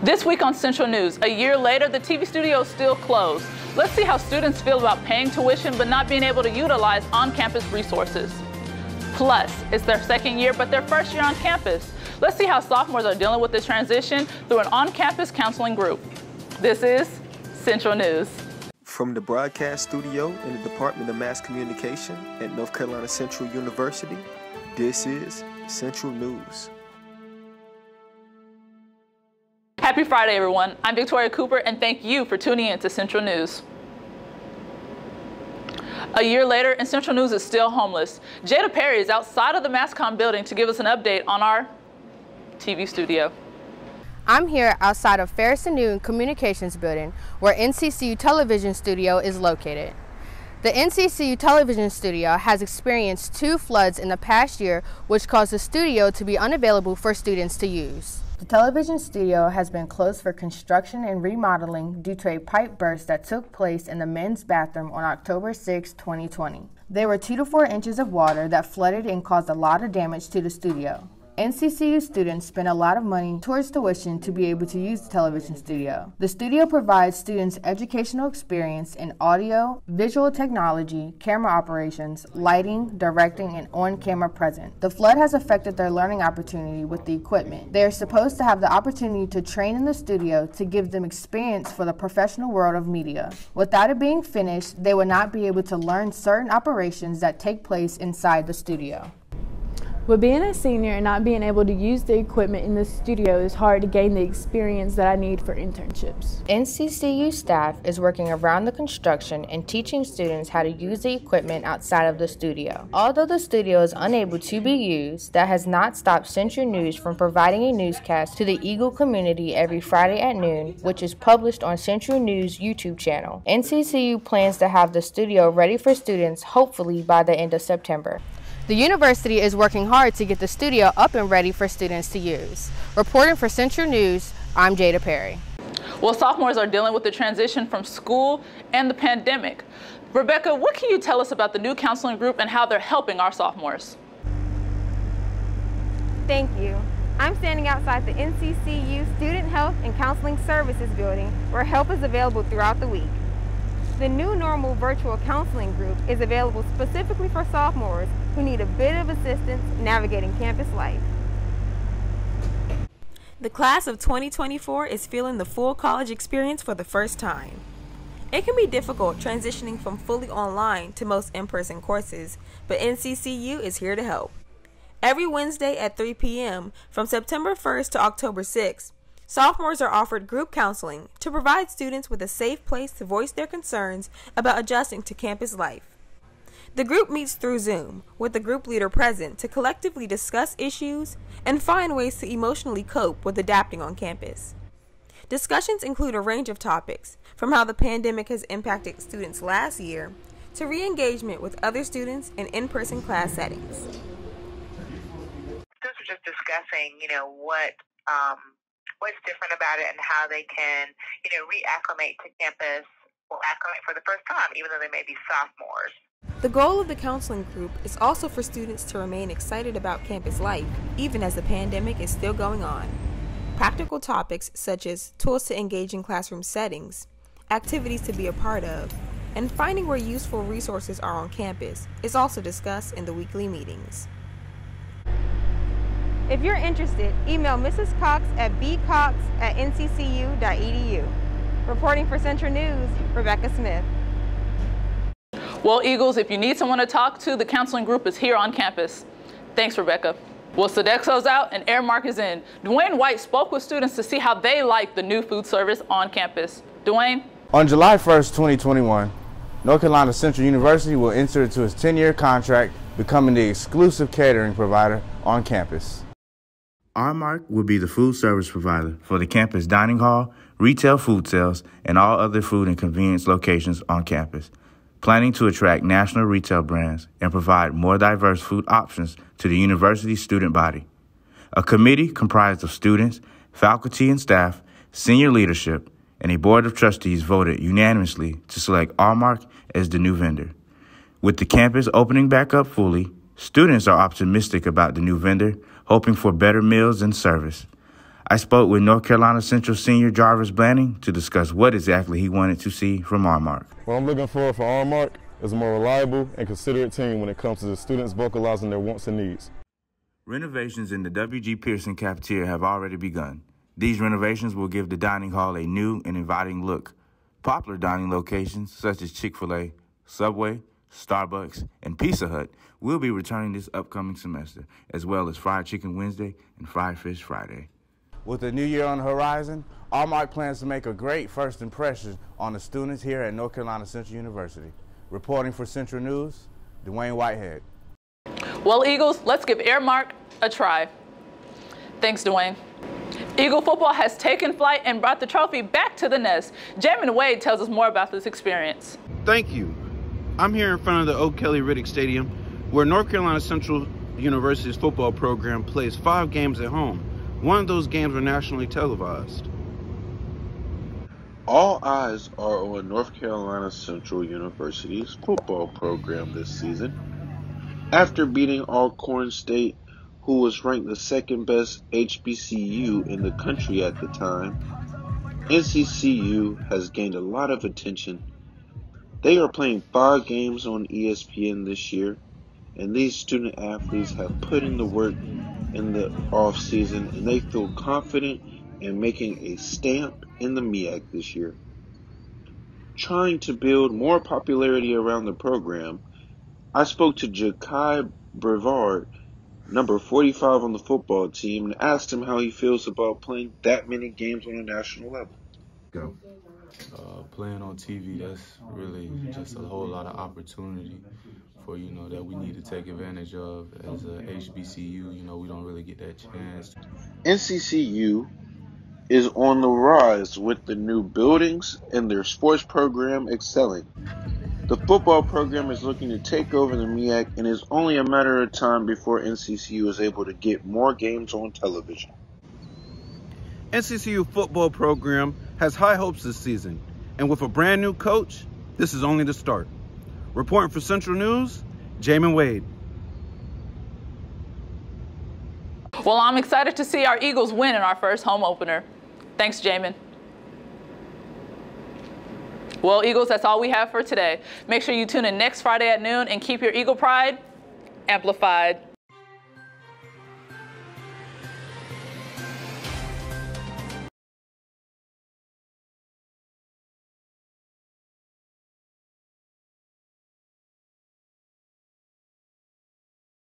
This week on Central News, a year later, the TV studio is still closed. Let's see how students feel about paying tuition but not being able to utilize on-campus resources. Plus, it's their second year, but their first year on campus. Let's see how sophomores are dealing with the transition through an on-campus counseling group. This is Central News. From the broadcast studio in the Department of Mass Communication at North Carolina Central University, this is Central News. Happy Friday, everyone. I'm Victoria Cooper, and thank you for tuning in to Central News. A year later, and Central News is still homeless. Jada Perry is outside of the MassCom building to give us an update on our TV studio. I'm here outside of Ferris & Newton Communications Building, where NCCU Television Studio is located. The NCCU Television Studio has experienced 2 floods in the past year, which caused the studio to be unavailable for students to use. The television studio has been closed for construction and remodeling due to a pipe burst that took place in the men's bathroom on October 6, 2020. There were 2 to 4 inches of water that flooded and caused a lot of damage to the studio. NCCU students spend a lot of money towards tuition to be able to use the television studio. The studio provides students educational experience in audio, visual technology, camera operations, lighting, directing, and on-camera presence. The flood has affected their learning opportunity with the equipment. They are supposed to have the opportunity to train in the studio to give them experience for the professional world of media. Without it being finished, they would not be able to learn certain operations that take place inside the studio. With being a senior and not being able to use the equipment in the studio, it's hard to gain the experience that I need for internships. NCCU staff is working around the construction and teaching students how to use the equipment outside of the studio. Although the studio is unable to be used, that has not stopped Central News from providing a newscast to the Eagle community every Friday at noon, which is published on Central News YouTube channel. NCCU plans to have the studio ready for students hopefully by the end of September. The university is working hard to get the studio up and ready for students to use. Reporting for Central News, I'm Jada Perry. Well, sophomores are dealing with the transition from school and the pandemic. Rebecca, what can you tell us about the new counseling group and how they're helping our sophomores? Thank you. I'm standing outside the NCCU Student Health and Counseling Services building, where help is available throughout the week. The new normal virtual counseling group is available specifically for sophomores who need a bit of assistance navigating campus life. The class of 2024 is feeling the full college experience for the first time. It can be difficult transitioning from fully online to most in-person courses, but NCCU is here to help. Every Wednesday at 3 p.m. from September 1st to October 6th, sophomores are offered group counseling to provide students with a safe place to voice their concerns about adjusting to campus life. The group meets through Zoom, with the group leader present to collectively discuss issues and find ways to emotionally cope with adapting on campus. Discussions include a range of topics, from how the pandemic has impacted students last year to re-engagement with other students in in-person class settings. Students are just discussing, what's different about it and how they can, reacclimate to campus or acclimate for the first time, even though they may be sophomores. The goal of the counseling group is also for students to remain excited about campus life, even as the pandemic is still going on. Practical topics such as tools to engage in classroom settings, activities to be a part of, and finding where useful resources are on campus is also discussed in the weekly meetings. If you're interested, email Mrs. Cox at bcox@nccu.edu. Reporting for Central News, Rebecca Smith. Well, Eagles, if you need someone to talk to, the counseling group is here on campus. Thanks, Rebecca. Well, Sodexo's out and Airmark is in. Dwayne White spoke with students to see how they like the new food service on campus. Dwayne? On July 1st, 2021, North Carolina Central University will enter into its 10-year contract, becoming the exclusive catering provider on campus. Airmark will be the food service provider for the campus dining hall, retail food sales, and all other food and convenience locations on campus, planning to attract national retail brands and provide more diverse food options to the university's student body. A committee comprised of students, faculty and staff, senior leadership, and a board of trustees voted unanimously to select Airmark as the new vendor. With the campus opening back up fully, students are optimistic about the new vendor, hoping for better meals and service. I spoke with North Carolina Central senior Jarvis Blanning to discuss what exactly he wanted to see from R-Mark. What I'm looking for R-Mark is a more reliable and considerate team when it comes to the students vocalizing their wants and needs. Renovations in the W.G. Pearson cafeteria have already begun. These renovations will give the dining hall a new and inviting look. Popular dining locations such as Chick-fil-A, Subway, Starbucks, and Pizza Hut will be returning this upcoming semester, as well as Fried Chicken Wednesday and Fried Fish Friday. With the new year on the horizon, R-Mark plans to make a great first impression on the students here at North Carolina Central University. Reporting for Central News, Dwayne Whitehead. Well, Eagles, let's give R-Mark a try. Thanks, Dwayne. Eagle football has taken flight and brought the trophy back to the nest. Jamin Wade tells us more about this experience. Thank you. I'm here in front of the O'Kelly Riddick Stadium, where North Carolina Central University's football program plays 5 games at home. One of those games are nationally televised. All eyes are on North Carolina Central University's football program this season. After beating Alcorn State, who was ranked the second best HBCU in the country at the time, NCCU has gained a lot of attention. They are playing 5 games on ESPN this year, and these student athletes have put in the work in the off season, and they feel confident in making a stamp in the MEAC this year. Trying to build more popularity around the program, I spoke to Jakai Brevard, number 45 on the football team, and asked him how he feels about playing that many games on a national level. Go. Playing on TV, that's really just a whole lot of opportunity for, that we need to take advantage of as a HBCU. We don't really get that chance. NCCU is on the rise with the new buildings and their sports program excelling. The football program is looking to take over the MEAC, and it's only a matter of time before NCCU is able to get more games on television. NCCU football program has high hopes this season, and with a brand new coach, this is only the start. Reporting for Central News, Jamin Wade. Well, I'm excited to see our Eagles win in our first home opener. Thanks, Jamin. Well, Eagles, that's all we have for today. Make sure you tune in next Friday at noon and keep your Eagle pride amplified.